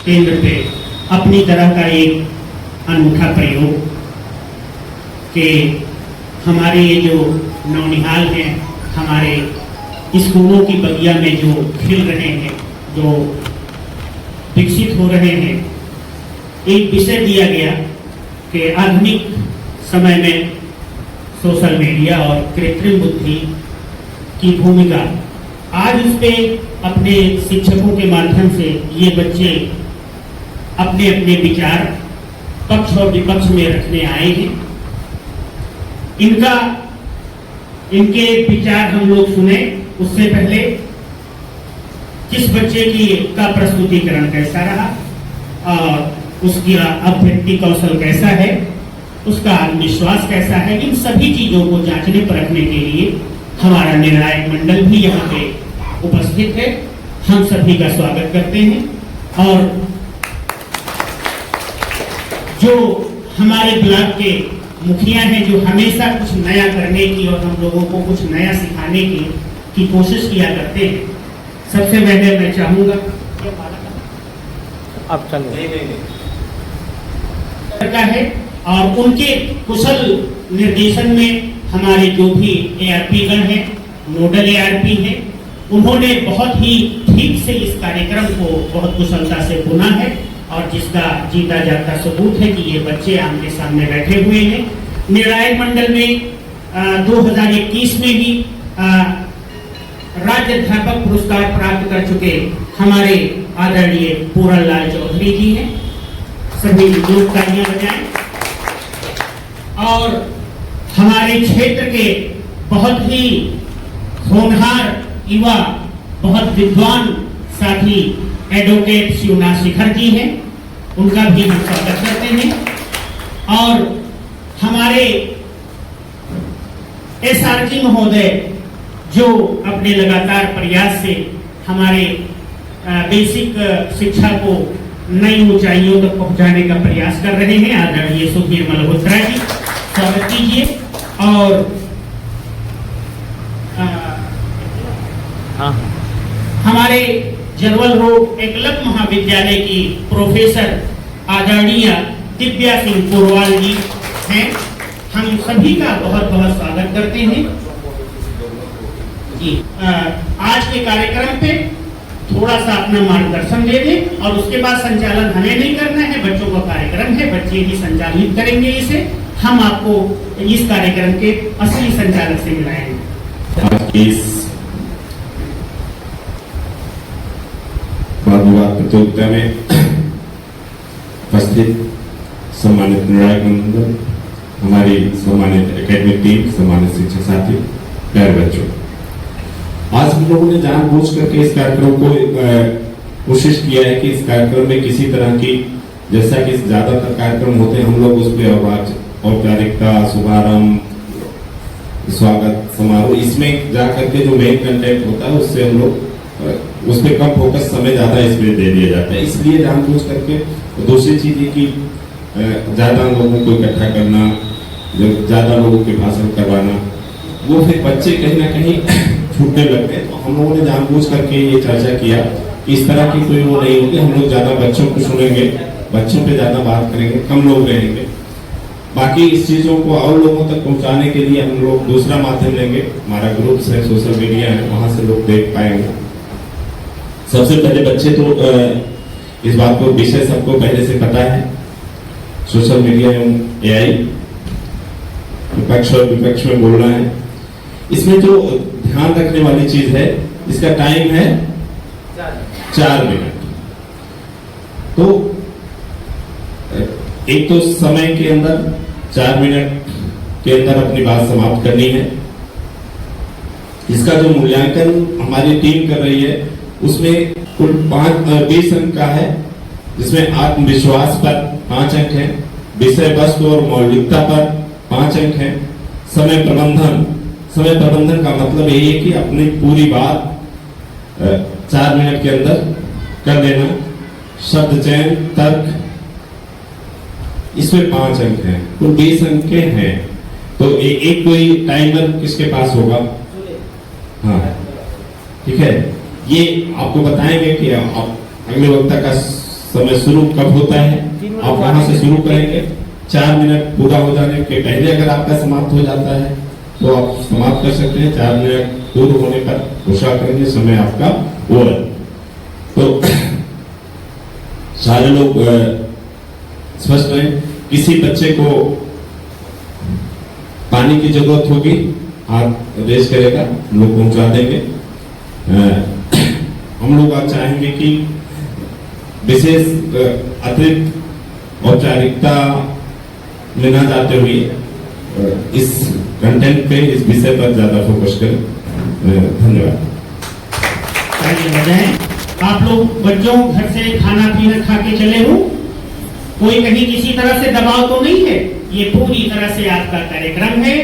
केंद्र पे अपनी तरह का एक अनूठा प्रयोग कि हमारे ये जो नौनिहाल हैं, हमारे स्कूलों की बगिया में जो खिल रहे हैं, जो विकसित हो रहे हैं, एक विषय दिया गया कि आधुनिक समय में सोशल मीडिया और कृत्रिम बुद्धि की भूमिका। आज उस पे अपने शिक्षकों के माध्यम से ये बच्चे अपने अपने विचार पक्ष और विपक्ष में रखने आए हैं। इनके विचार हम लोग सुने। उससे पहले किस बच्चे का प्रस्तुतिकरण कैसा रहा और उसका अभिव्यक्ति कौशल कैसा है, उसका आत्मविश्वास कैसा है, इन सभी चीजों को जांचने परखने के लिए हमारा निर्णायक मंडल भी यहाँ पे उपस्थित है। हम सभी का स्वागत करते हैं। और जो हमारे ब्लॉक के मुखिया हैं, जो हमेशा कुछ नया करने की और हम लोगों को कुछ नया सिखाने की कोशिश किया करते हैं, सबसे पहले मैं चाहूंगा अब चलो है और उनके कुशल निर्देशन में हमारे जो भी एआरपी गण हैं, नोडल एआरपी हैं, उन्होंने बहुत ही ठीक से इस कार्यक्रम को बहुत कुशलता से बुना है और जिसका जीता जागता सबूत है कि ये बच्चे आमने सामने बैठे हुए हैं। निर्णायक मंडल में 2021 में ही राज्य अध्यापक पुरस्कार प्राप्त कर चुके हमारे आदरणीय पूरन लाल चौधरी जी हैं। सभी लोग तालियां बजाएं। और हमारे क्षेत्र के बहुत ही होनहार युवा, बहुत विद्वान साथी एडवोकेट शिवनाथ शिखर जी हैं, उनका भी हम स्वागत करते हैं। और हमारे एसआरजी महोदय जो अपने लगातार प्रयास से हमारे बेसिक शिक्षा को नई ऊंचाइयों तक पहुंचाने का प्रयास कर रहे हैं, आदरणीय सुधीर मल्होत्रा जी, स्वागत कीजिए। और हमारे जरवल रोड एकलव्य महाविद्यालय की प्रोफेसर आदरणीय दिव्या सिंह पुरवाल जी हैं। हम सभी का बहुत बहुत स्वागत करते हैं जी। आज के कार्यक्रम पे थोड़ा सा अपना मार्गदर्शन दे दें और उसके बाद संचालन हमें नहीं करना है, बच्चों का कार्यक्रम है, बच्चे ही संचालित करेंगे इसे। हम आपको इस कार्यक्रम के असली संचालक से मिलाएंगे। इस वाद विवाद प्रतियोगिता में उपस्थित सम्मानित निर्णायक मंडल, हमारी सम्मानित एकेडमिक टीम, सम्मानित शिक्षक साथी, प्यारे बच्चों, आज हम लोगों ने जानबूझ करके इस कार्यक्रम को कोशिश किया है कि इस कार्यक्रम में किसी तरह की, जैसा कि ज्यादातर कार्यक्रम होते हैं, हम लोग उस पर औपचारिकता, शुभारंभ, स्वागत समारोह, इसमें जाकर के जो मेन कंटेंट होता है उससे हम लोग उस पर कम फोकस, समय ज्यादा इसमें दे दिया जाता है। इसलिए जानबूझ करके दूसरी चीज ये कि ज्यादा लोगों को इकट्ठा करना, ज्यादा लोगों के भाषण करवाना, वो फिर बच्चे कहीं ना कहीं छूटने लगते हैं। तो हम लोगों ने जानबूझ करके ये चर्चा किया कि इस तरह की कोई वो नहीं होगी। हम लोग ज्यादा बच्चों को सुनेंगे, बच्चों पे ज्यादा बात करेंगे, कम लोग रहेंगे। बाकी इस चीजों को और लोगों तक पहुंचाने के लिए हम लोग दूसरा माध्यम लेंगे। हमारा ग्रुप्स है, सोशल मीडिया है, वहां से लोग देख पाएंगे। सबसे पहले बच्चे तो इस बात को विषय सबको पहले से पता है, सोशल मीडिया एवं एआई, विपक्ष और विपक्ष में बोलना है। इसमें जो ध्यान रखने वाली चीज है, इसका टाइम है 4 मिनट। तो एक तो समय के अंदर 4 मिनट के अंदर अपनी बात समाप्त करनी है। इसका जो मूल्यांकन हमारी टीम कर रही है उसमें कुल 20 अंक का है, जिसमें आत्मविश्वास पर 5 अंक है, विषय वस्तु और मौलिकता पर 5 अंक है। समय प्रबंधन का मतलब यही है कि अपनी पूरी बात 4 मिनट के अंदर कर देना। शब्द चयन, तर्क, इसमें 5 अंक हैं, कुल 20 अंक के हैं। तो एक कोई टाइमर किसके पास होगा? हाँ, ठीक है। ये आपको बताएंगे कि आप अगले वक्ता का समय शुरू कब होता है, आप वहां से शुरू करेंगे। 4 मिनट पूरा हो जाने के पहले अगर आपका समाप्त हो जाता है तो आप समाप्त कर सकते हैं। 4 मिनट पूर्ण होने पर घोषणा करेंगे समय आपका ओवर। तो सारे लोग स्पष्ट रहें। किसी बच्चे को पानी की जरूरत होगी, हाथ रेज करेगा, हम लोग पहुंचा देंगे। हम लोग आज चाहेंगे कि विशेष अतिरिक्त औपचारिकता में न जाते हुए इस कंटेंट पे, इस विषय पर ज्यादा फोकस करें। धन्यवाद। आप लोग बच्चों घर से खाना पीना खा के चले हो, कोई कहीं किसी तरह से दबाव तो नहीं है? ये पूरी तरह से आपका कार्यक्रम है।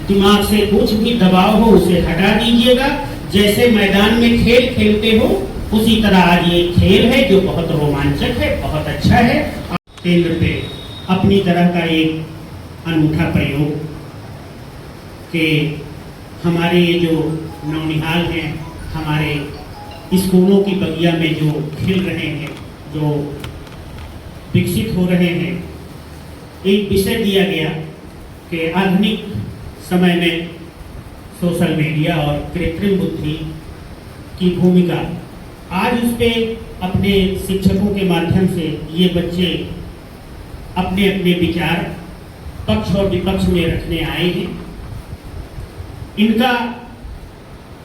दिमाग से कुछ भी दबाव हो उसे हटा दीजिएगा। जैसे मैदान में खेल खेलते हो उसी तरह आज ये खेल है जो बहुत रोमांचक है, बहुत अच्छा है। केंद्र पे अपनी तरह का एक अनूठा प्रयोग कि हमारे ये जो नौनिहाल हैं, हमारे स्कूलों की बगिया में जो खिल रहे हैं, जो विकसित हो रहे हैं, एक विषय दिया गया कि आधुनिक समय में सोशल मीडिया और कृत्रिम बुद्धि की भूमिका। आज उस पे अपने शिक्षकों के माध्यम से ये बच्चे अपने अपने विचार पक्ष और विपक्ष में रखने आए हैं।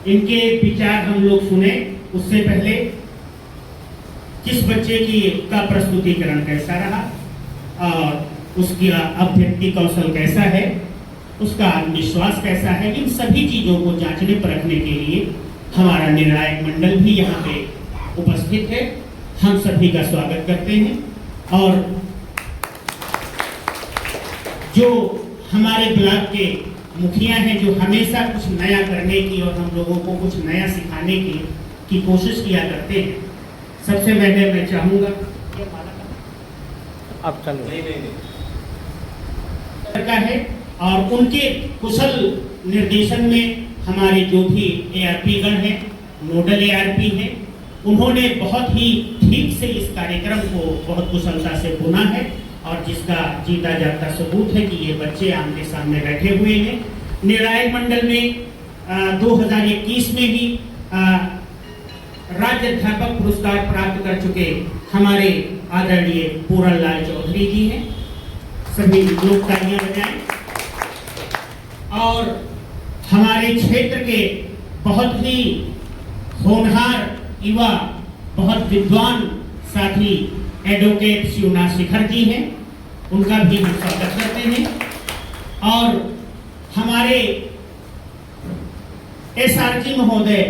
इनके विचार हम लोग सुने। उससे पहले किस बच्चे का प्रस्तुतिकरण कैसा रहा और उसका अभिव्यक्ति कौशल कैसा है, उसका आत्मविश्वास कैसा है, इन सभी चीजों को जांचने परखने के लिए हमारा निर्णायक मंडल भी यहाँ पे उपस्थित है। हम सभी का स्वागत करते हैं। और जो हमारे ब्लॉक के मुखिया हैं, जो हमेशा कुछ नया करने की और हम लोगों को कुछ नया सिखाने की कोशिश किया करते हैं, सबसे पहले मैं चाहूंगा आप चलो है और उनके कुशल निर्देशन में हमारे जो भी ARP गण हैं, नोडल ARP हैं, उन्होंने बहुत ही ठीक से इस कार्यक्रम को बहुत कुशलता से बुना है और जिसका जीता जागता सबूत है कि ये बच्चे आमने सामने बैठे हुए हैं। निर्णायक मंडल में 2021 में भी राज्य अध्यापक पुरस्कार प्राप्त कर चुके हमारे आदरणीय पूरन लाल चौधरी जी हैं। सभी लोग तालियां बजाएं। और हमारे क्षेत्र के बहुत ही होनहार युवा, बहुत विद्वान साथी एडवोकेट शिवनाथ शिखर जी हैं, उनका भी हम स्वागत करते हैं। और हमारे SRG महोदय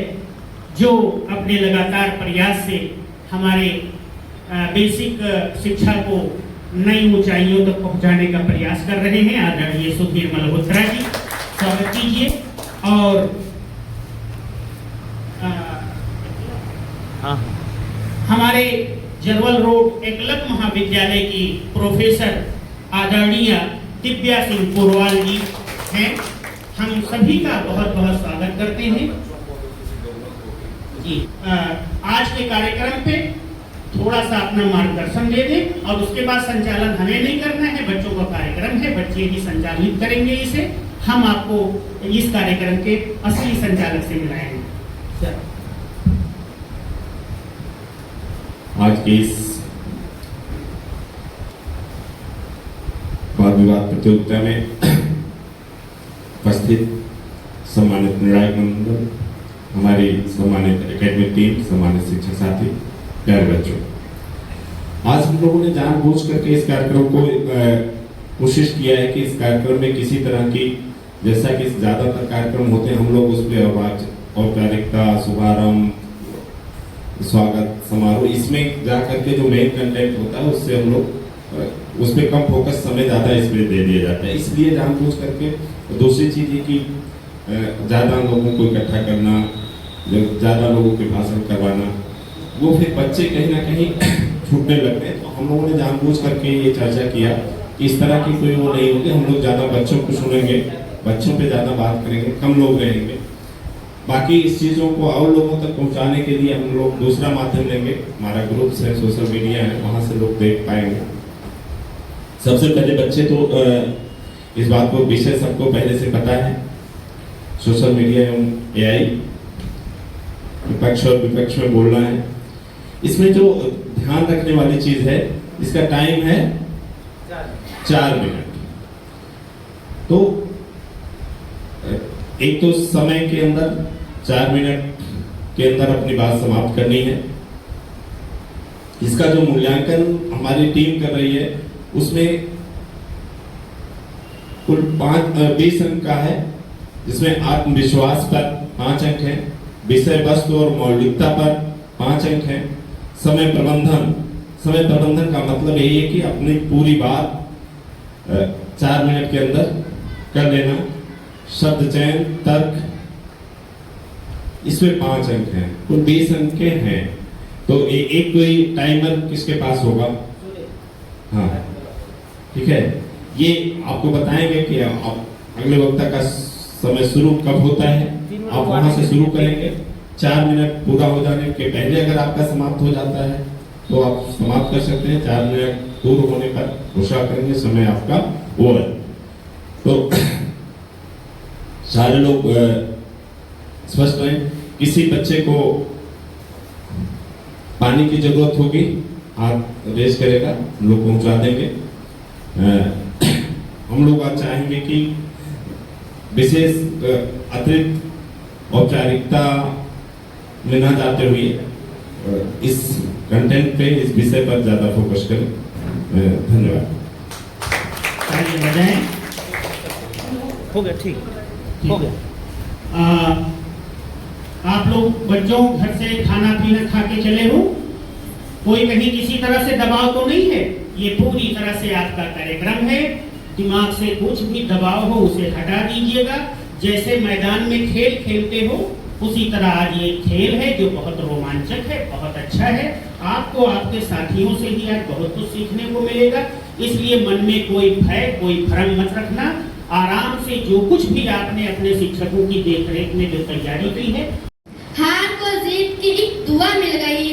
जो अपने लगातार प्रयास से हमारे बेसिक शिक्षा को नई ऊंचाइयों तक पहुंचाने का प्रयास कर रहे हैं, आदरणीय सुधीर मल्होत्रा जी, स्वागत कीजिए। और हमारे जरवल रोड एकलव्य महाविद्यालय की प्रोफेसर आदरणीय दिव्या सिंह पुरवाल जी हैं, हम सभी का बहुत बहुत स्वागत करते हैं जी। आज के कार्यक्रम पे थोड़ा सा अपना मार्गदर्शन दे दें और उसके बाद संचालन हमें नहीं करना है, बच्चों का कार्यक्रम है, बच्चे ही संचालित करेंगे इसे। हम आपको इस कार्यक्रम के असली संचालक से मिलाएंगे। सर, आज की इस वाद विवाद प्रतियोगिता में उपस्थित सम्मानित निर्णायक मंडल, हमारी सम्मानित एकेडमिक टीम, सम्मानित शिक्षक साथी, प्यारे बच्चों, आज हम लोगों ने जानबूझ करके इस कार्यक्रम को कोशिश किया है कि इस कार्यक्रम में किसी तरह की, जैसा कि ज्यादातर कार्यक्रम होते हैं, हम लोग उस पर औपचारिकता, शुभारंभ, स्वागत समारोह, इसमें जा करके जो मेन कंटेंट होता है उससे हम लोग उस पर कम फोकस, समय ज्यादा इसमें दे दिया जाता है। इसलिए जानबूझ करके दूसरी चीज ये कि ज्यादा लोगों को इकट्ठा करना, ज्यादा लोगों के भाषण करवाना, वो फिर बच्चे कहीं ना कहीं छूटने लगते हैं। तो हम लोगों ने जानबूझ करके ये चर्चा किया कि इस तरह की कोई वो नहीं होगी। हम लोग ज्यादा बच्चों को सुनेंगे, बच्चों पे ज्यादा बात करेंगे, कम लोग रहेंगे। बाकी इस चीज़ों को और लोगों तक पहुंचाने के लिए हम लोग दूसरा माध्यम लेंगे, हमारा ग्रुप्स है, सोशल मीडिया है, वहां से लोग देख पाएंगे। सबसे पहले बच्चे तो इस बात को विषय सबको पहले से पता है, सोशल मीडिया एवं एआई, विपक्ष और विपक्ष में बोलना है। इसमें जो ध्यान रखने वाली चीज है, इसका टाइम है 4 मिनट। तो एक तो समय के अंदर 4 मिनट के अंदर अपनी बात समाप्त करनी है। इसका जो मूल्यांकन हमारी टीम कर रही है उसमें कुल 20 अंक का है, जिसमें आत्मविश्वास पर 5 अंक हैं, विषय वस्तु और मौलिकता पर 5 अंक हैं। समय प्रबंधन का मतलब यही है कि अपनी पूरी बात 4 मिनट के अंदर कर लेना। शब्द चयन, तर्क, इसमें 5 अंक हैं, कुल 20 अंक के हैं। तो एक कोई टाइमर किसके पास होगा? हाँ, ठीक है। ये आपको बताएंगे कि आप अगले वक्ता का समय शुरू कब होता है, आप वहां से शुरू करेंगे। 4 मिनट पूरा हो जाने के पहले अगर आपका समाप्त हो जाता है तो आप समाप्त कर सकते हैं। 4 मिनट पूर्ण होने पर घोषणा करेंगे समय आपका ओवर। तो सारे लोग स्पष्ट रहें। किसी बच्चे को पानी की जरूरत होगी, हाथ रेज करेगा, हम लोग पहुंचा देंगे। हम लोग आज चाहेंगे कि विशेष अतिरिक्त औपचारिकता में ना जाते हुए इस कंटेंट पे, इस विषय पर ज्यादा फोकस करें। धन्यवाद। हो गया, ठीक हो गया। आप लोग बच्चों घर से खाना पीना खा के चले हो? कोई कहीं किसी तरह से दबाव तो नहीं है? ये पूरी तरह से आपका कार्यक्रम है। दिमाग से कुछ भी दबाव हो उसे हटा दीजिएगा। जैसे मैदान में खेल खेलते हो उसी तरह आज ये खेल है जो बहुत रोमांचक है, बहुत अच्छा है। आपको आपके साथियों से ही आज बहुत कुछ सीखने को मिलेगा। इसलिए मन में कोई भय, कोई भ्रम मत रखना। आराम से जो कुछ भी आपने अपने शिक्षकों की देखरेख में जो तैयारी की है, हार को जीत की एक दुआ मिल गई,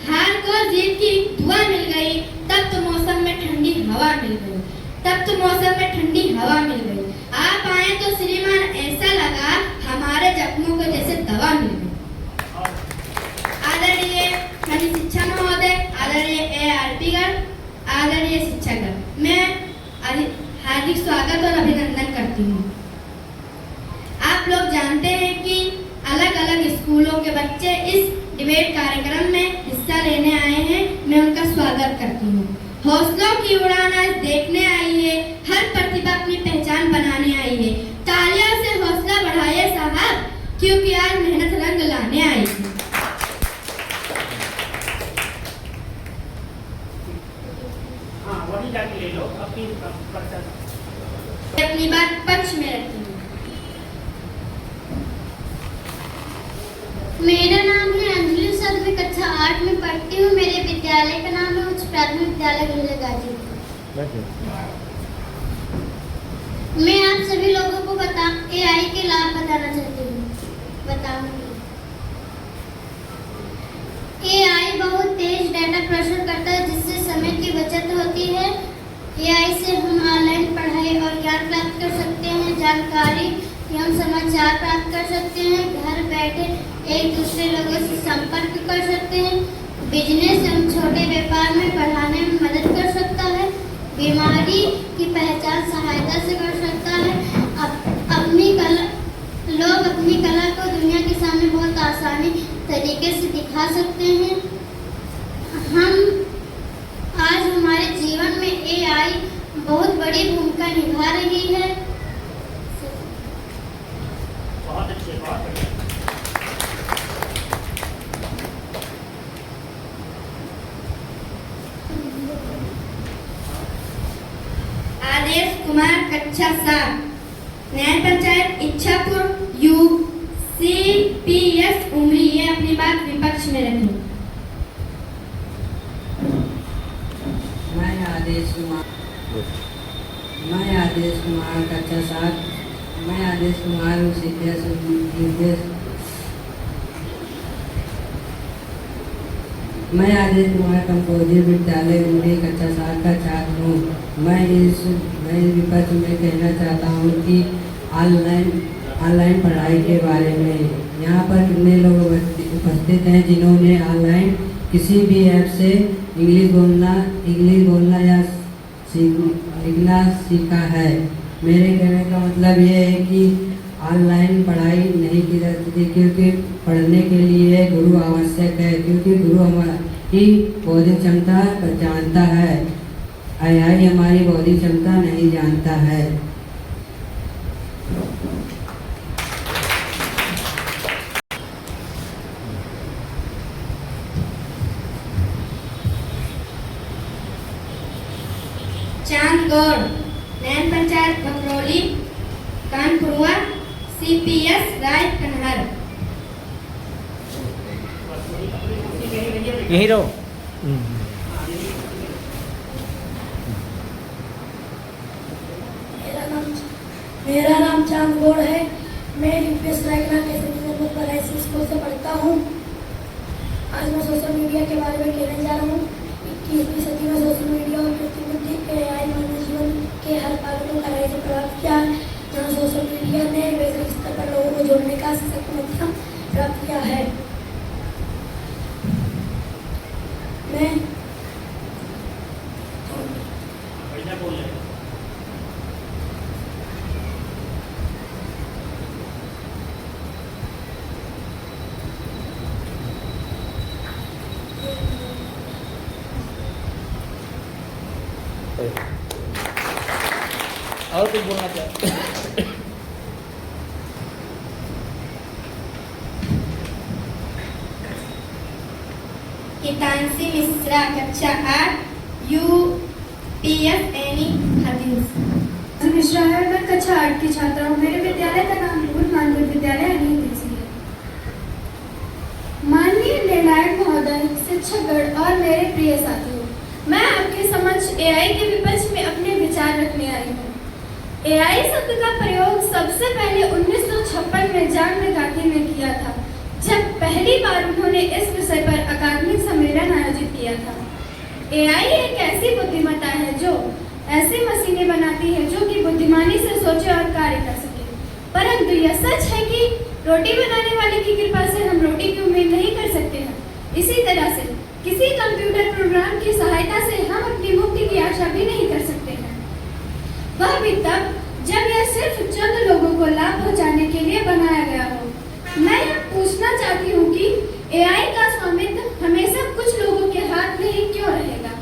हार को जीत की एक दुआ मिल गई। तब तो मौसम में ठंडी हवा मिल गई, तब तो मौसम में ठंडी हवा मिल गई। आप आए तो श्रीमान ऐसा लगा हमारे जख्मों को जैसे दवा मिल गई। आदरणीय माननीय शिक्षा महोदय, आदरणीय ARP गण, आदरणीय शिक्षकगण, मैं हार्दिक स्वागत और अभिनंदन करती हूँ। आप लोग जानते हैं कि अलग अलग स्कूलों के बच्चे इस डिबेट कार्यक्रम में हिस्सा लेने आए हैं। मैं उनका स्वागत करती हूँ। हौसलों की उड़ान आज देखने आई है, हर प्रतिभा अपनी पहचान बनाने आई है। तालियां से हौसला बढ़ाइए साहब, क्योंकि आज मेहनत रंग लाने आई है। वही जाके ले लो अपनी बात पक्ष में रखती हूँ। मेरा नाम है अंजलि सर, मैं कक्षा 8 में पढ़ती हूँ। मेरे विद्यालय का नाम है उच्च प्राथमिक विद्यालय घिल्ले गाजीपुर। मैं आप सभी लोगों को AI के लाभ बताना चाहती हूँ, बताऊंगी। AI बहुत तेज डाटा प्रोसेस करता है, जिससे समय की बचत होती है। AI से हम ऑनलाइन पढ़ाई और ज्ञान प्राप्त कर सकते हैं, जानकारी एवं समाचार प्राप्त कर सकते हैं, घर बैठे एक दूसरे लोगों से संपर्क कर सकते हैं, बिजनेस एवं छोटे व्यापार में बढ़ाने में मदद कर सकता है, बीमारी की पहचान सहायता से कर सकता है। लोग अपनी कला को दुनिया के सामने बहुत आसानी तरीके से दिखा सकते हैं। आज हमारे जीवन में AI बहुत बड़ी भूमिका निभा रही है। बहुत अच्छे, बहुत अच्छे। आदेश कुमार, कक्षा 7, न्याय पंचायत इच्छापुर, UCPS उमरी। ये अपनी बात विपक्ष में रखें। मैं आदेश कुमार कक्षा 7, मैं आदेश कुमार UCPS मैं आदेश कुमार कंपोजिट विद्यालय उन्हें कक्षा 7 का छात्र हूँ। मैं इस विपक्ष में कहना चाहता हूँ कि ऑनलाइन पढ़ाई के बारे में यहाँ पर कितने लोग उपस्थित हैं जिन्होंने ऑनलाइन किसी भी ऐप से इंग्लिश बोलना या लिखना सीखा है। मेरे कहने का मतलब ये है कि ऑनलाइन पढ़ाई नहीं की जा सकती, क्योंकि पढ़ने के लिए गुरु आवश्यक है, क्योंकि गुरु हमारी बौद्धिक क्षमता जानता है, AI हमारी बौद्धिक क्षमता नहीं जानता है। चांद गौड़, नैन पंचायत बकरौली, कानपुरवा, CPS राय कन्हार। यहीं रहो। मेरा नाम चांद गौड़ है। मैं UPS रायगढ़ के पर ऐसी स्कूल से पढ़ता हूँ। आज मैं सोशल मीडिया के बारे में कहने जा रहा हूँ। 21वीं सदी में सोशल मीडिया और कृत्रिम बुद्धि AI मानव जीवन के हर पहलू को गहराई से प्रभावित किया। जहाँ सोशल मीडिया ने वैश्विक स्तर पर लोगों को जोड़ने का सशक्त माध्यम प्राप्त किया है। मैं और कुछ बोलना चाहते? हितांशी मिश्रा, कक्षा 8, UPS एनी हदीस। मिश्रा है। मैं कक्षा 8 की छात्रा हूँ। मेरे विद्यालय का नाम भूल मानवीय विद्यालय है। माननीय निर्णायक महोदय, शिक्षकगण और मेरे प्रिय साथियों, मैं आपके समक्ष AI के विपक्ष में अपने विचार रखने आई हूँ। AI शब्द का प्रयोग सबसे पहले 1956 में जॉन मैकार्थी ने किया था, जब पहली बार उन्होंने इस विषय पर अकादमिक सम्मेलन आयोजित किया था। AI एक ऐसी बुद्धिमत्ता है जो ऐसी मशीनें बनाती है जो कि बुद्धिमानी से सोचे और कार्य कर सके। परंतु यह सच है कि रोटी बनाने वाले की कृपा से हम रोटी की उम्मीद नहीं कर सकते हैं। इसी तरह से किसी कंप्यूटर प्रोग्राम की सहायता से हम अपनी मुक्ति की आशा भी नहीं कर सकते हैं, वह भी तब जब यह सिर्फ चंद लोगों को लाभ पहुंचाने के लिए बनाया गया हो। मैं यह पूछना चाहती हूँ कि AI का स्वामित्व हमेशा कुछ लोगों के हाथ में ही क्यों रहेगा?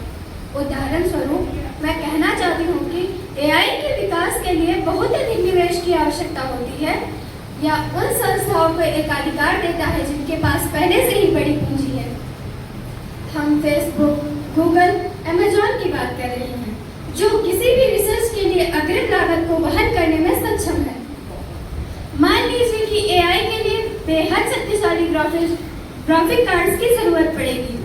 उदाहरण स्वरूप मैं कहना चाहती हूँ कि AI के विकास के लिए बहुत अधिक निवेश की आवश्यकता होती है, या उन संस्थाओं को एकाधिकार देता है जिनके पास पहले से ही बड़ी पूंजी है। हम फेसबुक, गूगल, अमेजॉन की बात कर रहे हैं, जो किसी भी रिसर्च के लिए अग्रिम लागत को वहन करने में सक्षम है। मान लीजिए कि AI के लिए बेहद शक्तिशाली ग्राफिक कार्ड्स की जरूरत पड़ेगी।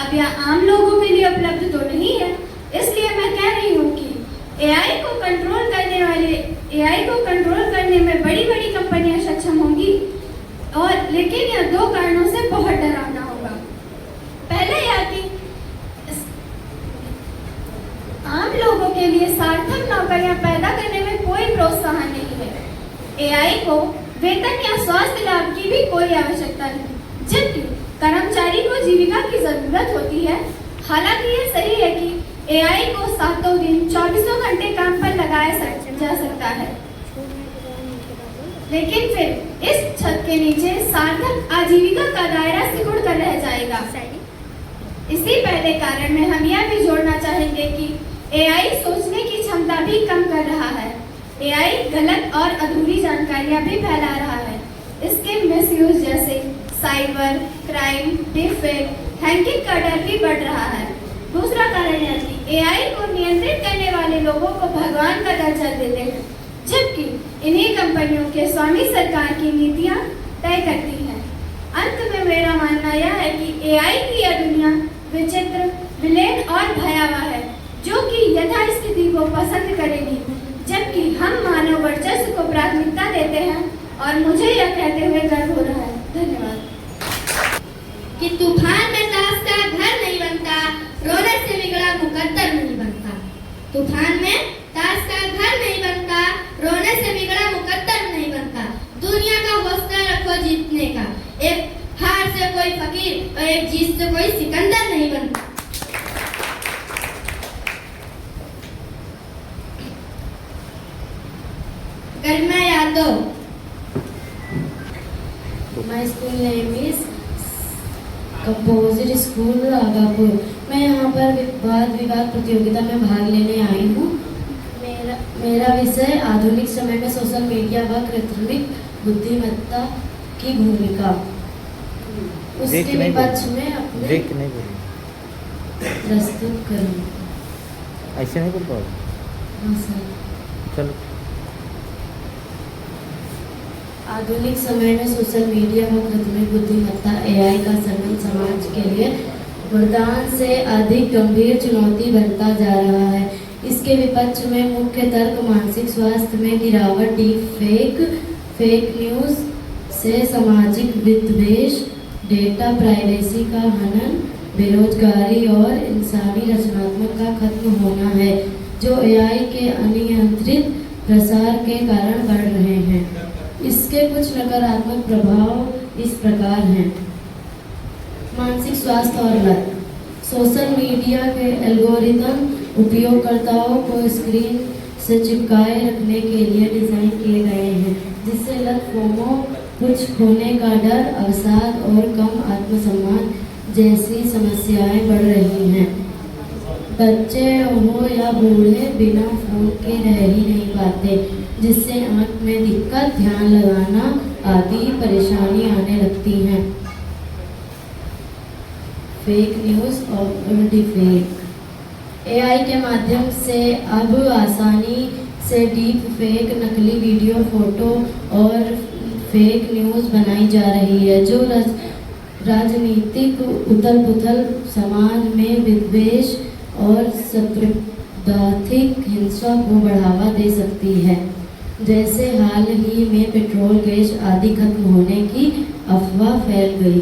अब यह आम लोगों के लिए उपलब्ध तो नहीं है, इसलिए मैं कह रही हूँ कि AI को कंट्रोल करने में बड़ी बड़ी कंपनियां सक्षम होंगी, और लेकिन यह दो कारणों से बहुत डरावना होगा। पहले यह कि आम लोगों के लिए सार्थक नौकरियां पैदा करने में कोई प्रोत्साहन नहीं है। AI को वेतन या स्वास्थ्य लाभ की भी कोई आवश्यकता नहीं, जबकि कर्मचारी को जीविका की जरूरत होती है। हालांकि ये सही है कि AI को सातों दिन 24 घंटे काम पर लगाया जा सकता है, लेकिन फिर इस छत के नीचे सार्थक आजीविका का दायरा सिकुड़ कर रह जाएगा। इसी पहले कारण में हम यह भी जोड़ना चाहेंगे कि AI सोचने की क्षमता भी कम कर रहा है। AI गलत और अधूरी जानकारियां भी फैला रहा है। इसके मिसयूज जैसे साइबर क्राइम, डिफेक, हैकिंग का डर भी बढ़ रहा है। दूसरा कारण है कि AI को नियंत्रित करने वाले लोगों को भगवान का दर्जा देते हैं, जबकि इन्हीं कंपनियों के स्वामी सरकार की नीतियां तय करती हैं। अंत में मेरा मानना यह है कि AI की यह दुनिया विचित्र, विलेन और भयावह है, जो कि यथास्थिति को पसंद करेगी, जबकि हम मानव वर्चस्व को प्राथमिकता देते हैं। और मुझे यह कहते हुए गर्व हो रहा है। धन्यवाद। कि तूफान में ताश का घर तूफान में ताश का घर नहीं बनता, रोने से बिगड़ा मुकद्दर नहीं बनता। दुनिया का हौसला रखो जीतने का, एक हार से कोई फकीर और एक जीत से कोई सिकंदर नहीं बनता। Garima Yadav. My school name is composite school Agapur. मैं यहाँ पर वाद विवाद प्रतियोगिता में भाग लेने आई हूँ। मेरा विषय आधुनिक समय में सोशल मीडिया व कृत्रिम बुद्धिमत्ता की भूमिका। उसके विपक्ष में अपने प्रस्तुत करूँगा। ऐसे नहीं बोल पाओगे? हाँ सर। चलो। आधुनिक समय में सोशल मीडिया व कृत्रिम बुद्धिमत्ता AI का संगठन समाज के लिए वरदान से अधिक गंभीर चुनौती बनता जा रहा है। इसके विपक्ष में मुख्य तर्क मानसिक स्वास्थ्य में गिरावट, डीप फेक न्यूज़ से सामाजिक विद्वेष, डेटा प्राइवेसी का हनन, बेरोजगारी और इंसानी रचनात्मक का खत्म होना है, जो AI के अनियंत्रित प्रसार के कारण बढ़ रहे हैं। इसके कुछ नकारात्मक प्रभाव इस प्रकार हैं। मानसिक स्वास्थ्य और लत। सोशल मीडिया के एल्गोरिदम उपयोगकर्ताओं को स्क्रीन से चिपकाए रखने के लिए डिज़ाइन किए गए हैं, जिससे लत, फोमो, कुछ खोने का डर, अवसाद और कम आत्मसम्मान जैसी समस्याएं बढ़ रही हैं। बच्चे हो या बूढ़े बिना फोन के रह ही नहीं पाते, जिससे आंख में दिक्कत, ध्यान लगाना आदि परेशानी आने लगती हैं। फेक न्यूज़ और डिफेक। AI के माध्यम से अब आसानी से डीप फेक, नकली वीडियो, फोटो और फेक न्यूज़ बनाई जा रही है, जो राजनीतिक उथल-पुथल, समाज में विद्वेष और सांप्रदायिक हिंसा को बढ़ावा दे सकती है। जैसे हाल ही में पेट्रोल, गैस आदि खत्म होने की अफवाह फैल गई।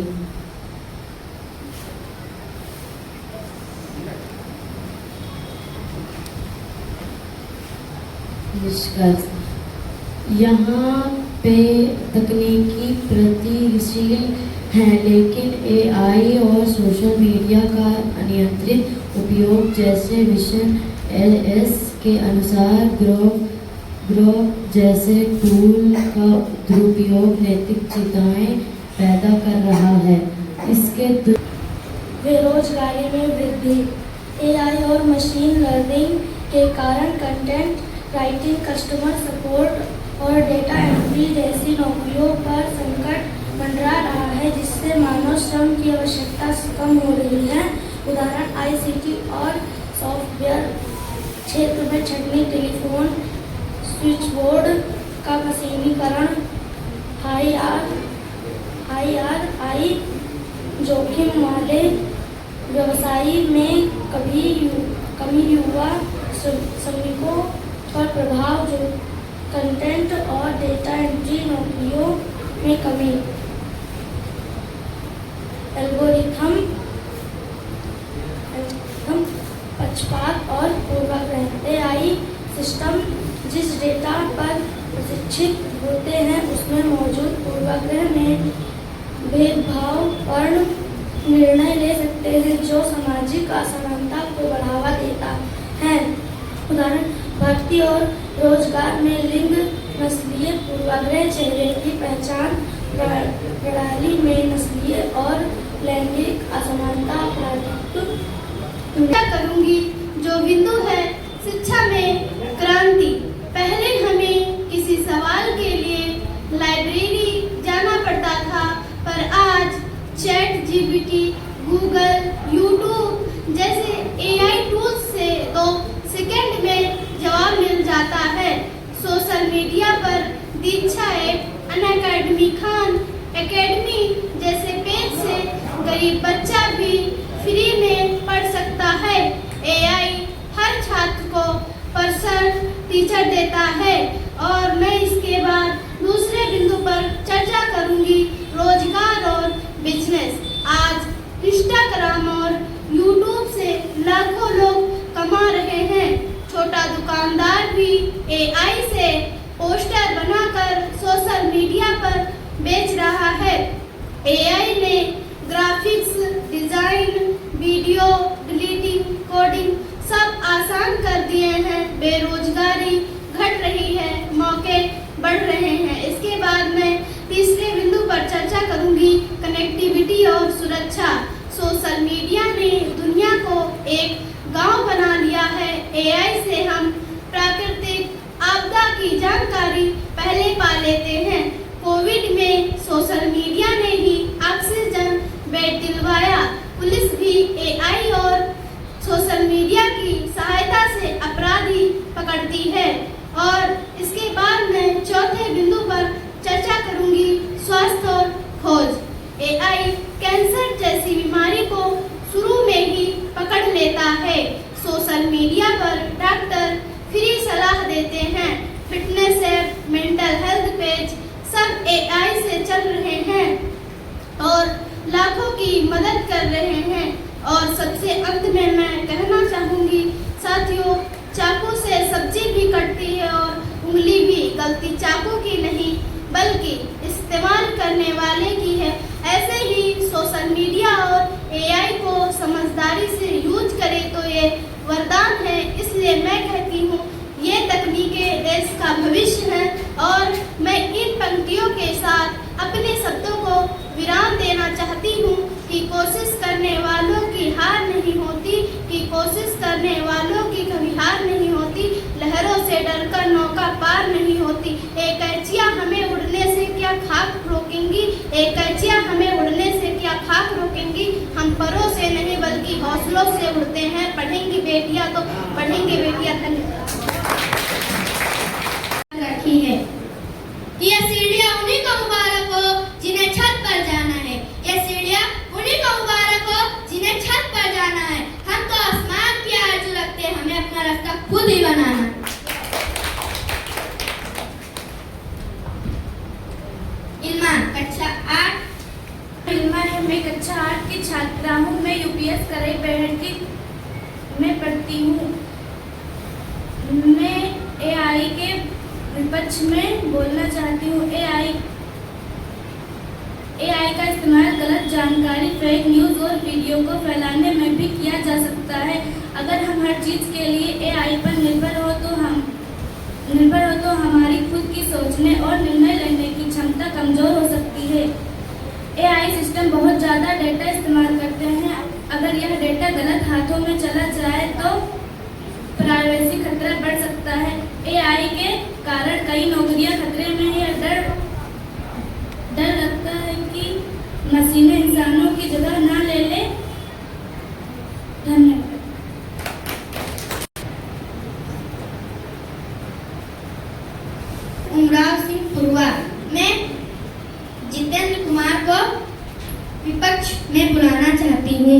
निष्कर्ष। यहाँ पे तकनीकी प्रगतिशील है, लेकिन AI और सोशल मीडिया का अनियंत्रित उपयोग, जैसे विजन एस के अनुसार ग्रोव जैसे टूल का दुरुपयोग नैतिक चिंताएं पैदा कर रहा है। इसके बेरोजगारी में वृद्धि। AI और मशीन लर्निंग के कारण कंटेंट राइटिंग, कस्टमर सपोर्ट और डेटा एंट्री जैसी नौकरियों पर संकट मंडरा रहा है, जिससे मानव श्रम की आवश्यकता कम हो रही है। उदाहरण ICT और सॉफ्टवेयर क्षेत्र में छंटनी, टेलीफोन स्विचबोर्ड का मशीनीकरण, हाई RI जोखिम वाले व्यवसाय में कमी, युवा श्रमिकों पर प्रभाव, जो कंटेंट और डेटा एंट्री नौकरियों में कमी। एल्गोरिथम पक्षपात और पूर्वाग्रह। AI सिस्टम जिस डेटा पर प्रशिक्षित होते हैं, उसमें मौजूद पूर्वाग्रह में भेदभावपूर्ण निर्णय ले सकते हैं, जो सामाजिक असमानता को बढ़ावा देता है। उदाहरण भर्ती और रोजगार में लिंग, नस्लीय पूर्वाग्रह, चेहरे की पहचान प्रणाली में नस्लीय और लैंगिक असमानता, करूंगी जो बिंदु है शिक्षा में क्रांति। पहले हमें किसी सवाल के लिए लाइब्रेरी जाना पड़ता था, पर आज ChatGPT, गूगल, YouTube जैसे AI टूल्स से 2 सेकंड में जवाब मिल जाता है। सोशल मीडिया पर दीक्षा ऐप, अनअकैडमी, खान एकेडमी जैसे पेज से गरीब बच्चा भी फ्री में पढ़ सकता है। AI हर छात्र को पर्सनल टीचर देता है। और मैं इसके बाद दूसरे बिंदु पर चर्चा करूंगी, रोजगार और बिजनेस। आज इंस्टाग्राम और यूट्यूब से लाखों लोग दुकानदार भी एआई से पोस्टर बनाकर सोशल मीडिया पर बेच रहा है। एआई ने graphics design, video editing, coding सब आसान कर दिए हैं। बेरोजगारी घट रही है, मौके बढ़ रहे हैं। इसके बाद मैं तीसरे बिंदु पर चर्चा करूंगी, कनेक्टिविटी और सुरक्षा। सोशल मीडिया ने दुनिया को एक गांव बना लिया है। एआई से हम प्राकृतिक आपदा की जानकारी पहले पा लेते हैं। कोविड में सोशल मीडिया ने ही ऑक्सीजन बेड दिलवाया। पुलिस भी एआई और सोशल मीडिया की सहायता से अपराधी पकड़ती है। और इसके बाद मैं चौथे बिंदु पर चर्चा करूंगी, स्वास्थ्य और खोज। एआई कैंसर जैसी बीमारी को शुरू में ही पकड़ लेता है। सोशल मीडिया पर डॉक्टर फ्री सलाह देते हैं। Fitness app, mental health page सब एआई से चल रहे हैं और लाखों की मदद कर रहे हैं। और सबसे अंत में मैं कहना चाहूँगी साथियों, चाकू से सब्जी भी कटती है और उंगली भी गलती चाकू की नहीं बल्कि इस्तेमाल करने वाले की है। ऐसे ही सोशल मीडिया और एआई को समझदारी से यूज करें तो ये वरदान है। इसलिए मैं कहती हूँ ये तकनीकें देश का भविष्य है। और मैं इन पंक्तियों के साथ अपने शब्दों को विराम देना चाहती हूँ कि कोशिश करने वालों की हार नहीं होती, कि कोशिश करने वालों की कभी हार नहीं होती। लहरों से डरकर नौका पार नहीं होती। एक कैचिया हमें उड़ने से क्या खाक रोकेंगी, एक कैचिया हमें उड़ने से क्या खाक रोकेंगी। हम परों से नहीं बल्कि हौसलों से उड़ते हैं। पढ़ेंगी बेटियां तो पढ़ेंगे बेटियां। धन्यवाद। रखी है। यह सीढ़ियाँ उन्हीं को मुबारक हो जिन्हें छत पर जाना है। यह सीढ़ियाँ उन्हीं को मुबारक हो जिन्हें छत पर जाना है। हम तो आसमान की आरज़ू रखते हैं, हमें अपना रास्ता खुद ही बनाना है। इल्मा कक्षा 8। इल्मा है, मैं कक्षा 8 की छात्रा हूँ। मैं यूपीएस करई पेहड़ में पढ़ती हूँ। मैं एआई के विपक्ष में बोलना चाहती हूँ। एआई का इस्तेमाल गलत जानकारी, फेक न्यूज़ और वीडियो को फैलाने में भी किया जा सकता है। अगर हम हर चीज़ के लिए एआई पर निर्भर हो तो हमारी खुद की सोचने और निर्णय लेने की क्षमता कमजोर हो सकती है। एआई सिस्टम बहुत ज़्यादा डेटा इस्तेमाल करते हैं। अगर यह डेटा गलत हाथों में चला जाए तो प्राइवेसी खतरा बढ़ सकता है। एआई के कारण कई नौकरियां खतरे में है। डर लगता है कि मशीनें इंसानों की जगह ना ले ले। धन्यवाद। उमराव सिंह पुरवा। मैं जितेंद्र कुमार को विपक्ष में बुलाना चाहती हूँ।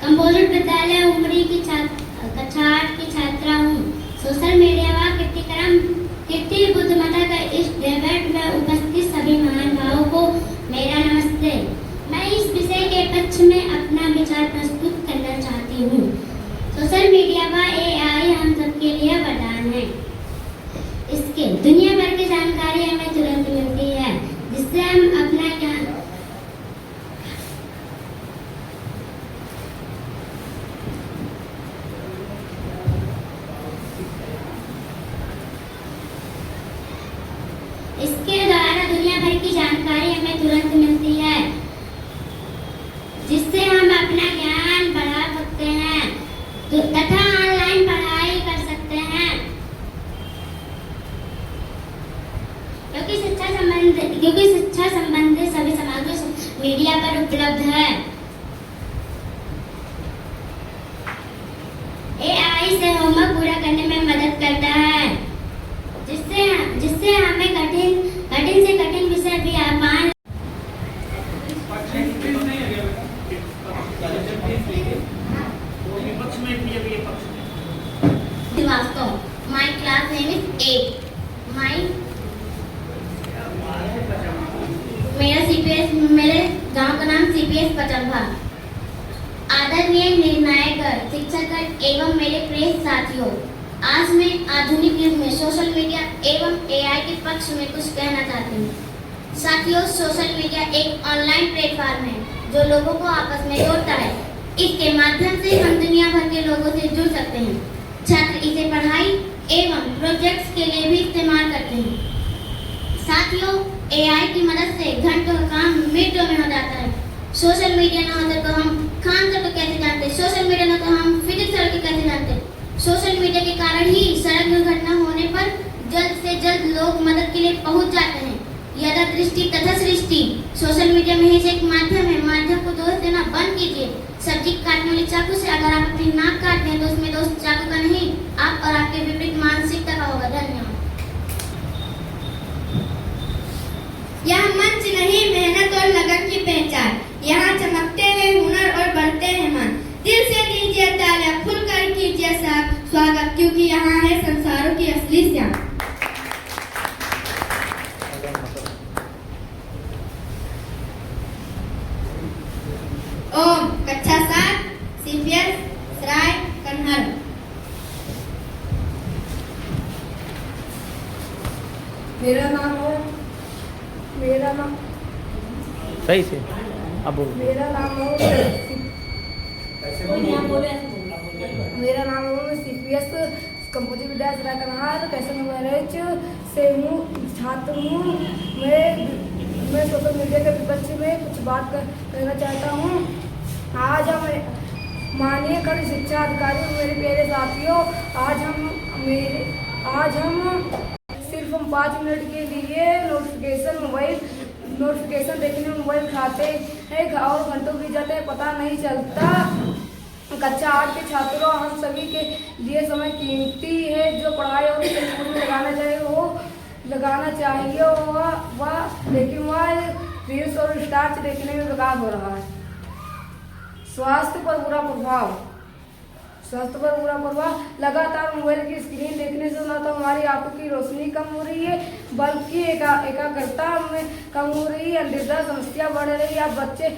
कंपोजिट विद्यालय उमरी की कक्षा 8 की छात्रा हूँ। सोशल मीडिया व कीर्ति बुद्धिमत्ता का इस डिबेट में उपस्थित सभी महानुभावों को मेरा नमस्ते। मैं इस विषय के पक्ष में अपना विचार प्रस्तुत करना चाहती हूँ। सोशल मीडिया व एआई हम सबके लिए वरदान है। इसके दुनिया भर की जानकारी हमें तुरंत मिलती है, जिससे हम अपना ज्ञान इसके द्वारा दुनिया भर की जानकारी हमें तुरंत मिलती है, जिससे हम अपना ज्ञान बढ़ा सकते हैं तथा ऑनलाइन पढ़ाई कर सकते हैं। क्योंकि शिक्षा संबंधी सभी सामग्री मीडिया पर उपलब्ध है। एआई से होमवर्क पूरा करने में मदद करता है, जिससे हमें कठिन से कठिन विषय भी आसान। My class name is 8. मेरे गांव का नाम CPS पचम्भा। आदरणीय निर्णायक शिक्षकगण एवं मेरे प्रिय साथियों, आज मैं आधुनिक युग में सोशल मीडिया एवं एआई के पक्ष में कुछ कहना चाहती हूँ। साथियों, सोशल मीडिया एक ऑनलाइन प्लेटफॉर्म है जो लोगों को आपस में जोड़ता है। इसके माध्यम से हम दुनिया भर के लोगों से जुड़ सकते हैं। छात्र इसे पढ़ाई एवं प्रोजेक्ट्स के लिए भी इस्तेमाल करते हैं। साथियों, एआई की मदद से घंटों का काम मिनटों में हो जाता है। सोशल मीडिया न होता तो हम खान सर को कैसे जानते, सोशल मीडिया न तो हम फिजिक्स सर को कैसे जानते। सोशल मीडिया के कारण ही सड़क दुर्घटना होने पर जल्द से जल्द लोग मदद के लिए पहुंच जाते हैं। यदा दृष्टि तथा सृष्टि, सोशल मीडिया में ही एक माध्यम है। माध्यम को दोष देना बंद कीजिए। सब्जी काटने वाली चाकू से अगर आप अपनी नाक काटते हैं तो उसमें दोष चाकू का नहीं, आप और आपके विपरीत मानसिकता का होगा। धन्यवाद। यह मंच नहीं, मेहनत और लगन की पहचान। यहाँ चमकते हैं हुनर और बढ़ते हैं मान। दिल से दीजिए तालियां, खुलकर कीजिए स्वागत, क्योंकि यहाँ है संसारों की असली श्याम। ओम कक्षा 7 CPS सराय कन्हर। मेरा नाम सही से अब बोलो। मेरा नाम CPS कंपोजिट विद्यालय सराय कन्हार कैसन मैरिज से हूँ, छात्र हूँ। मैं सोशल मीडिया के विपक्ष में कुछ बात कहना चाहता हूँ। आज हम माननीय खंड शिक्षा अधिकारी और मेरे प्यारे साथियों, आज हम सिर्फ 5 मिनट के लिए नोटिफिकेशन देखने में मोबाइल उठाते हैं और घंटों बीत जाते हैं, पता नहीं चलता। कक्षा 8 के छात्रों, हम सभी के लिए समय कीमती है। जो पढ़ाई और खेल में लगाना चाहिए लेकिन वह रील्स और स्टार्च देखने में बेकार हो रहा है। स्वास्थ्य पर बुरा प्रभाव। लगातार मोबाइल की स्क्रीन देखने से न तो हमारी आंखों की रोशनी कम हो रही है, बल्कि एकाग्रता में कम हो रही है। निद्रा समस्या बढ़ रही है। अब बच्चे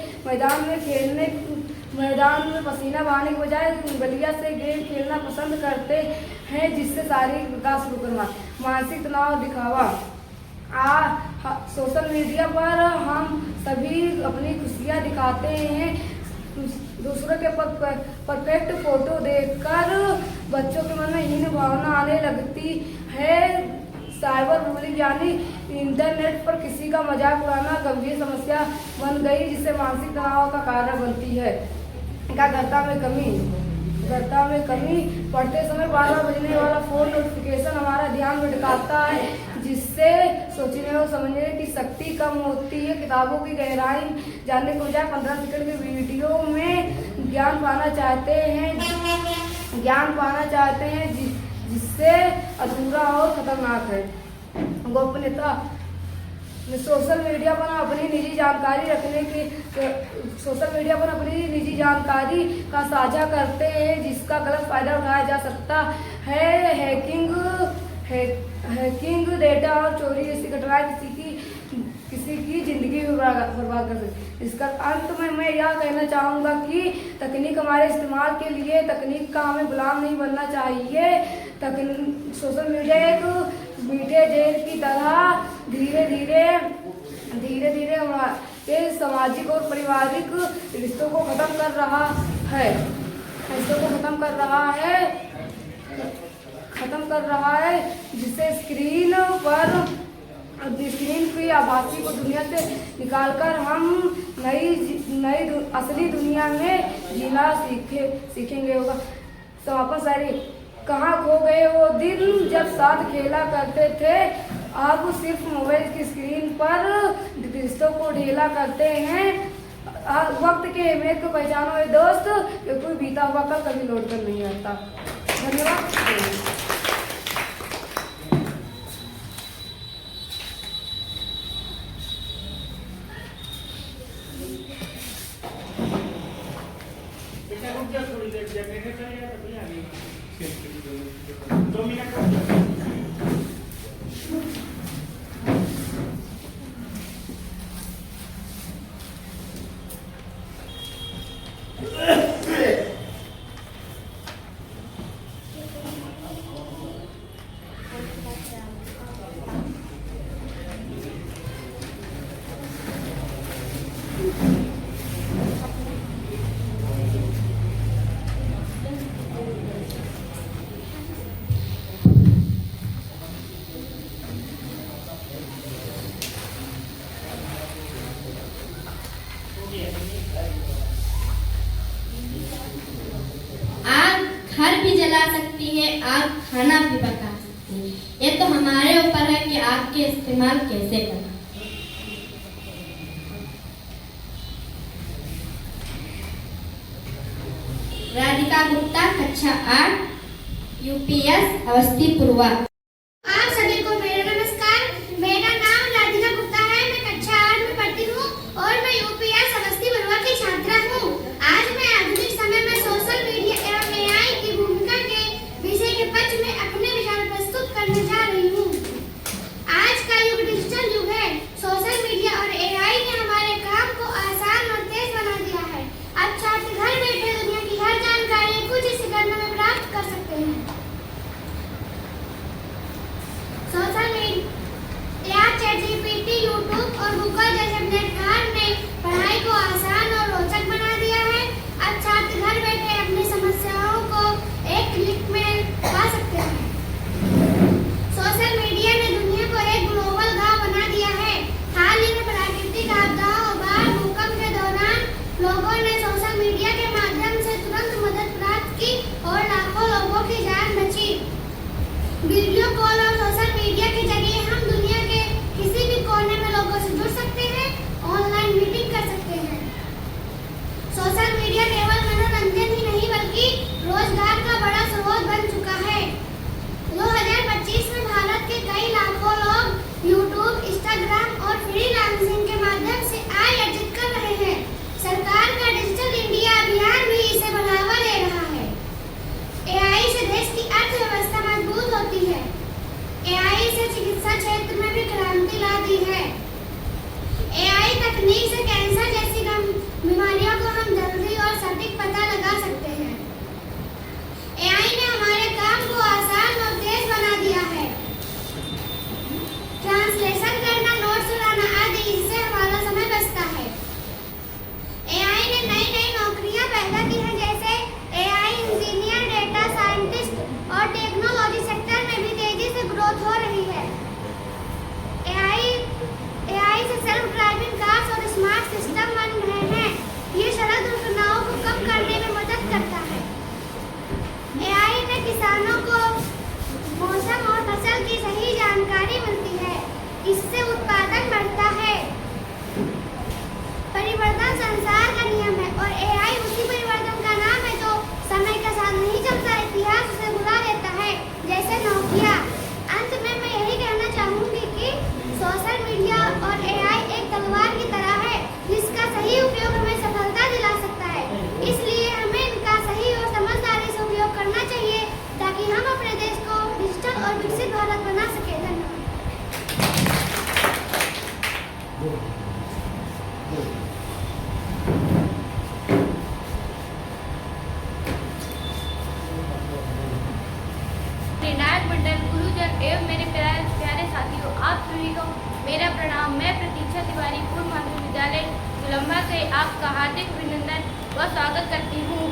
मैदान में पसीना बहाने के बजाय गलिया से गेम खेलना पसंद करते हैं, जिससे शारीरिक विकास रुक रहा। मानसिक तनाव, दिखावा। सोशल मीडिया पर हम सभी अपनी खुशियाँ दिखाते हैं। दूसरों के परफेक्ट फोटो देखकर बच्चों के मन में हीन भावना आने लगती है। साइबर बुलिंग यानी इंटरनेट पर किसी का मजाक उड़ाना गंभीर समस्या बन गई, जिससे मानसिक तनाव का कारण बनती है। एकाग्रता में कमी। पढ़ते समय बार-बार बजने वाला फोन नोटिफिकेशन हमारा ध्यान भटकाता है, जिससे सोचने और समझने की शक्ति कम होती है। किताबों की गहराई जानने के बजाय 15 सेकंड के वीडियो में ज्ञान पाना चाहते हैं जिससे अधूरा और खतरनाक है। गोपनीयता। सोशल मीडिया पर अपनी निजी जानकारी का साझा करते हैं, जिसका गलत फायदा उठाया जा सकता है। हैकिंग, डेटा और चोरी जैसी घटनाएं किसी की जिंदगी में बर्बाद कर सकती है। इसका अंत में मैं यह कहना चाहूँगा कि तकनीक हमारे इस्तेमाल के लिए, तकनीक का हमें गुलाम नहीं बनना चाहिए। सोशल मीडिया एक मीठे जहर की तरह धीरे धीरे हमारे सामाजिक और पारिवारिक रिश्तों को खत्म कर रहा है, जिससे स्क्रीन की आभासी को दुनिया से निकालकर हम नई असली दुनिया में जीना सीखेंगे होगा। समापन शायरी। कहाँ खो गए वो दिन जब साथ खेला करते थे, अब सिर्फ मोबाइल की स्क्रीन पर रिश्तों को ढेला करते हैं। वक्त के अहमियत को पहचानो ये दोस्त, कि कोई बीता हुआ कल कभी लौट कर नहीं आता। धन्यवाद। थोड़ी देर जनरेटर चलेगा तभी आगे 2 मिनट। जला सकती है, आग खाना भी पका सकती है। ये तो हमारे ऊपर है कि आग के इस्तेमाल कैसे करना। राधिका गुप्ता, कक्षा 8, यूपीएस अवस्थी पूर्वा। आप सभी को मेरा नमस्कार। मेरा नाम राधिका गुप्ता है। मैं कक्षा 8 में पढ़ती हूँ और मैं यूपीएस अवस्थी बरुआ की छात्रा हूँ। आज मैं आधुनिक समय में सोशल मीडिया एवं एआई की भूमिका के विषय के पक्ष में अपने विचार प्रस्तुत करने जा रही हूँ। आज का युग डिजिटल युग है। सोशल मीडिया और एआई ने हमारे काम को आसान और तेज बना दिया है। अब छात्र घर बैठे दुनिया की हर जानकारी कुछ ही सेकंडों में प्राप्त कर सकते हैं। सोशल मीडिया, ChatGPT, यूट्यूब और गूगल जैसे प्लेटफॉर्म ने पढ़ाई को आसान और रोचक बना दिया है। अब छात्र घर बैठे अपनी समस्याओं को एक क्लिक में पा सकते हैं। सोशल मीडिया ने दुनिया को एक ग्लोबल गांव बना दिया है। हाल ही में प्राकृतिक आपदाओं, बाढ़, भूकंप के दौरान लोगों ने सोशल मीडिया के माध्यम से तुरंत मदद प्राप्त की और लाखों लोगों की जान बची। वीडियो कॉल और सोशल मीडिया के जरिए हम दुनिया के किसी भी कोने में लोगों से जुड़ सकते हैं, ऑनलाइन मीटिंग कर सकते हैं। सोशल मीडिया केवल मनोरंजन ही नहीं बल्कि रोजगार का बड़ा स्रोत बन चुका है। 2025 में भारत के कई लाखों लोग यूट्यूब, इंस्टाग्राम और फ्रीलांसिंग के माध्यम से आय अर्जित कर रहे हैं। सरकार का डिजिटल इंडिया अभियान भी इसे बढ़ावा दे रहा है। एआई से देश की अर्थव्यवस्था मजबूत होती है। एआई से चिकित्सा क्षेत्र में भी क्रांति ला दी है। एआई तकनीक से कैंसर जैसी बीमारियों को हम जल्दी और सटीक पता लगा सकते हैं। एआई ने हमारे काम को आसान और तेज बना दिया है। ट्रांसलेशन करना, नोट्स बनाना आदि, इससे हमारा समय बचता है। एआई ने नई नई नौकरियां पैदा की हैं, जैसे एआई इंजीनियर, डेटा साइंटिस्ट और टेक्नोलॉजी सेक्टर में भी तेजी से ग्रोथ हो रही है। एआई से सेल्फ ड्राइविंग कार्स और स्मार्ट सिस्टम बन रहे हैं। ये सड़क दुर्घटनाओं को कम करने में मदद करता है। एआई ने किसानों को मौसम और फसल की सही जानकारी मिलती है। इससे उत्पादन बढ़ता है। परिवर्तन संसार का नियम है और एआई उसी परिवर्तन का नाम है जो समय के साथ नहीं चलता, इतिहास उसे भुला देता है, जैसे नोकिया। अंत में मैं यही कहना चाहूंगी कि सोशल मीडिया और एआई एक तलवार की तरह है, जिसका सही उपयोग हमें सफलता दिला सकता है। इसलिए हमें इनका सही और समझदारी से उपयोग करना चाहिए ताकि हम अपने देश को डिजिटल और विकसित भारत बना सके। धन्यवाद। नायक मंडल, गुरुजन एवं मेरे प्यारे साथियों, आप सभी को मेरा प्रणाम। मैं प्रतीक्षा तिवारी, पूर्व माध्यमिक विद्यालय गुलंबा से आपका हार्दिक अभिनंदन व स्वागत करती हूँ।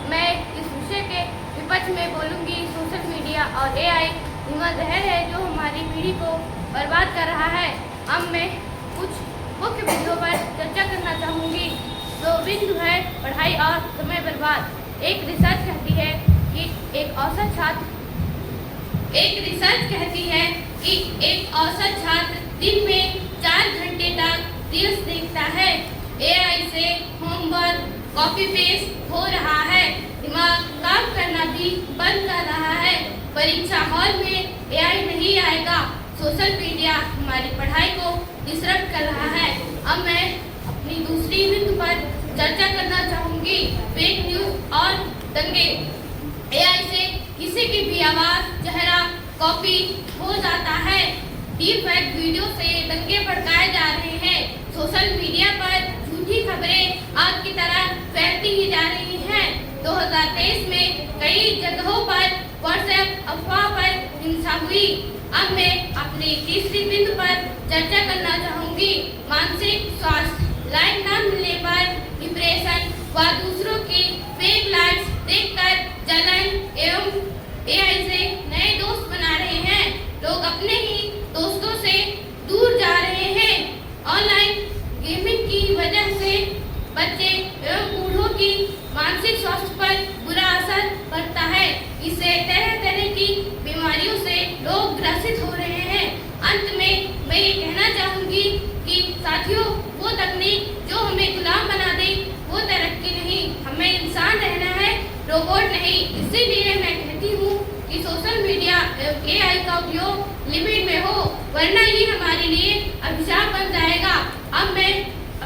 मैं इस विषय के विपक्ष में बोलूँगी। सोशल मीडिया और एआई धूआंधर है जो हमारी पीढ़ी को बर्बाद कर रहा है। अब मैं कुछ मुख्य बिंदुओं पर चर्चा करना चाहूँगी। जो बिंदु है पढ़ाई और समय बर्बाद। एक रिसर्च कहती है कि एक औसत छात्र दिन में 4 घंटे तक रील्स देखता है। एआई से होमवर्क कॉपी पेस्ट हो रहा है। दिमाग काम करना भी बंद कर रहा है। परीक्षा हॉल में एआई नहीं आएगा। सोशल मीडिया हमारी पढ़ाई को डिस्टर्ब कर रहा है। अब मैं अपनी दूसरी बिंदु पर चर्चा करना चाहूँगी। फेक न्यूज और दंगे। एआई से किसी की भी आवाज, चेहरा कॉपी हो जाता है। डीप फेक वीडियो से दंगे भड़काए जा रहे हैं। सोशल मीडिया पर झूठी खबरें आग की तरह फैलती ही जा रही हैं। 2023 में कई जगहों पर व्हाट्सएप अफवाह पर हिंसा हुई। अब मैं अपनी तीसरी बिंदु पर चर्चा करना चाहूँगी। मानसिक स्वास्थ्य। लाइक न मिलने पर डिप्रेशन व दूसरों की फेक लाइक्स देखकर जलन एवं एआई से नए दोस्त बना रहे हैं। लोग अपने ही दोस्तों से दूर जा रहे हैं। ऑनलाइन गेमिंग की वजह से बच्चे एवं बूढ़ों की मानसिक स्वास्थ्य पर बुरा असर पड़ता है। इससे तरह तरह की बीमारियों से लोग ग्रसित हो रहे हैं। अंत में मैं ये कहना चाहूँगी कि साथियों, वो तकनीक जो हमें गुलाम बना दे वो तरक्की नहीं, हमें इंसान रहना है, रोबोट नहीं। इसीलिए मैं कहती हूँ कि सोशल मीडिया AI का उपयोग लिमिट में हो, वरना ये हमारे लिए अभिशाप बन जाएगा। अब मैं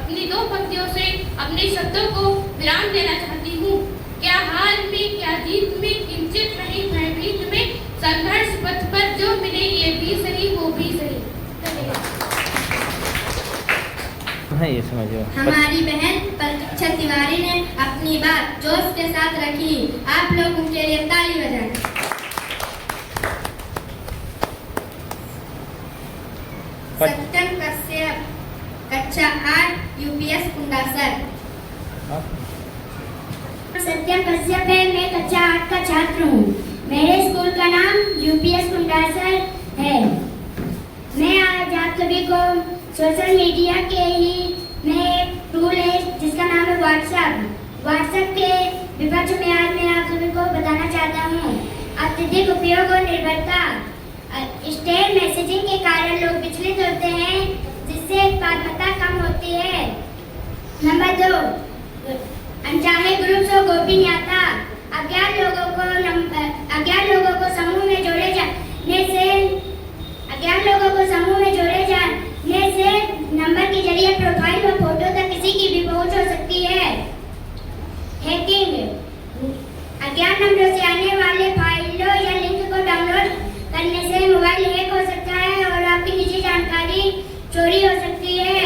अपनी 2 पंक्तियों से अपने शब्दों को विराम देना चाहती हूँ। क्या हार में क्या जीत में किंचित नहीं भयभीत में, संघर्ष पथ पर जो मिले ये भी सही वो भी सही। हाँ, ये समझो। हमारी बहन प्रतीक्षा तिवारी ने अपनी बात जोश के साथ रखी। आप लोग उनके लिए ताली बजाएं। सत्यम कश्यप, कक्षा 8, UPS कुंडासर। सत्यम कश्यप है, मैं कक्षा 8 का छात्र हूँ। मेरे स्कूल का नाम UPS कुंडासर है। मैं आज आप सभी को सोशल मीडिया के ही में एक टूल है जिसका नाम है व्हाट्सएप के विपक्ष में आज मैं आप सभी को बताना चाहता हूँ। अत्यधिक उपयोग और निर्भरता, स्टेट मैसेजिंग के कारण लोग विचलित होते हैं, जिससे उत्पादकता कम होती है। नंबर 2, अनचाहे ग्रुप्स और गोपनीयता। अज्ञात लोगों को समूह में जोड़े जाने से नंबर के जरिए प्रोफाइल व फोटो तक किसी की भी पहुंच हो सकती है। हैकिंग, अज्ञात नंबरों से आने वाले फाइलों या लिंक को डाउनलोड करने से मोबाइल हैक हो सकता है और आपकी निजी जानकारी चोरी हो सकती है।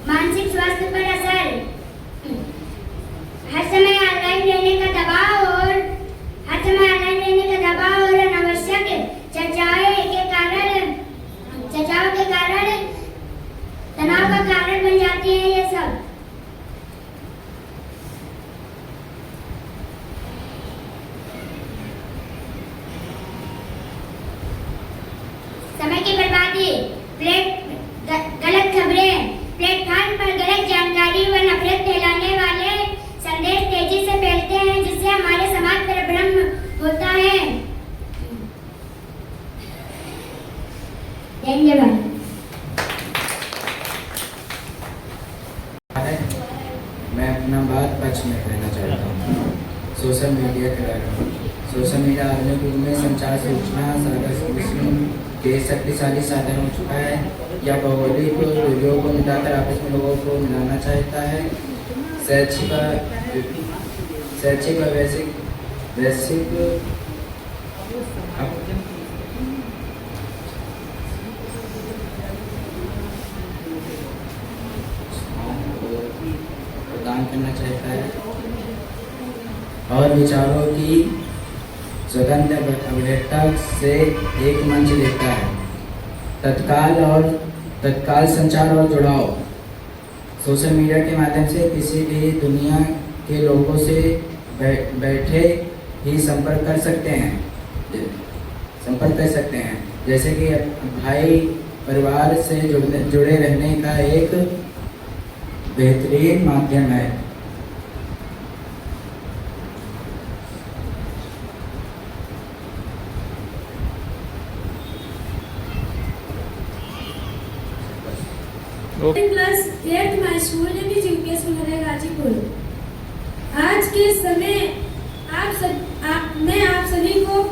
मानसिक स्वास्थ्य पर असर, हर समय ऑनलाइन रहने का दबाव और अनावश्यक चर्चाओं के कारण तनाव का कारण बन जाती है। ये सब समय की बर्बादी, गलत खबरें, प्लेटफॉर्म पर गलत जानकारी व नफरत फैलाने वाले संदेश तेजी से फैलते हैं, जिससे हमारे समाज पर भ्रम होता है। धन्यवाद। मैं अपना बात पक्ष में कहना चाहता हूँ सोशल मीडिया के बारे में। सोशल मीडिया आधुनिक युग में संचार, सूचना के शक्तिशाली साधन हो चुका है। यह भौगोलिक दूरियों को मिटाकर आपस में लोगों को मिलाना चाहता है। शैक्षिक व वैश्विक प्रदान करना चाहता है और विचारों की स्वतंत्र अभिव्यक्ति से एक मंच देता है। तत्काल संचार और जुड़ाव, सोशल मीडिया के माध्यम से किसी भी दुनिया के लोगों से बैठे ही संपर्क कर सकते हैं, जैसे कि भाई परिवार से जुड़े रहने का एक बेहतरीन माध्यम है। Class 8 my school UPS Ghazipur. आज के समय मैं आप सभी को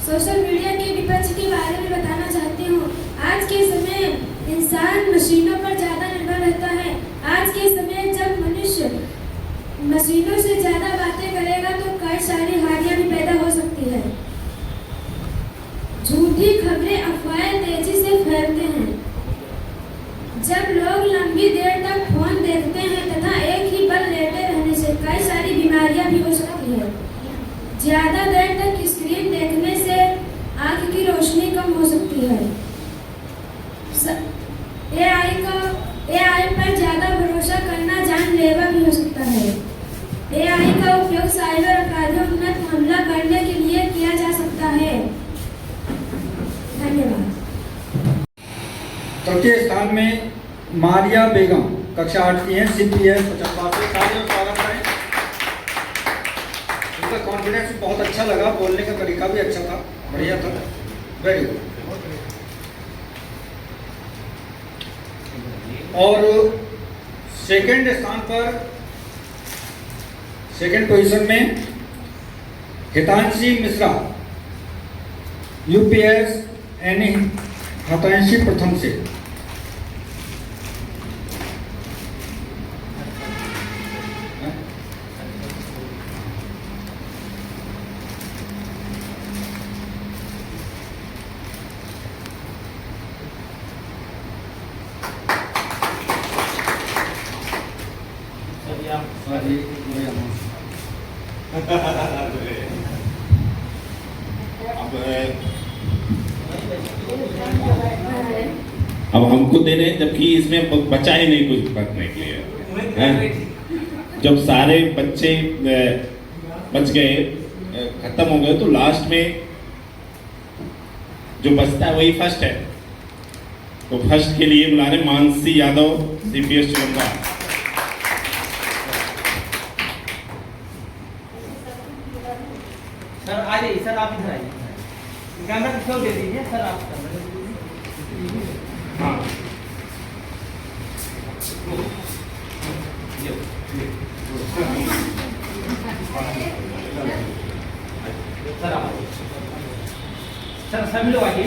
सोशल मीडिया के विपक्ष के बारे में बताना चाहती हूँ। आज के समय इंसान मशीनों पर ज़्यादा निर्भर रहता है। आज के समय जब मनुष्य मशीनों से ज़्यादा बातें करेगा तो कई सारी हानियाँ भी पैदा हो सकती है। झूठी खबरें, अफवाहें तेजी से फैलते हैं। जब लोग लंबी देर तक फोन देखते हैं तथा एक ही पल लेटे रहने से कई सारी बीमारियां भी हो सकती है। ज्यादा देर तक स्क्रीन देखने से आंख की रोशनी कम हो सकती है। AI पर ज्यादा भरोसा करना जानलेवा भी हो सकता है। AI का उपयोग साइबर अपराधियों पर हमला करने के लिए किया जा सकता है। धन्यवाद। तृतीय स्थान में मारिया बेगम कक्षा 8 की हैं, CPS 55 से। स्वागत करें। आपका कॉन्फिडेंस बहुत अच्छा लगा, बोलने का तरीका भी अच्छा था, बढ़िया था, वेरी गुड। और सेकंड स्थान पर, सेकंड पोजीशन में हितांशी मिश्रा, यूपीएस यानी हितांशी प्रथम से। अब हमको देने, जबकि इसमें बचा ही नहीं कुछ करने के लिए हैं? जब सारे बच्चे बच गए, खत्म हो गए, तो लास्ट में जो बचता है वही फर्स्ट है। तो फर्स्ट के लिए बुला रहे मानसी यादव, सीपीएस चुनगा। सर आ जाइए, सर आप इधर आइए, कैमरा क्यों दे दीजिए सर आप। हाँ सर आप, सर सभी लोग आइए।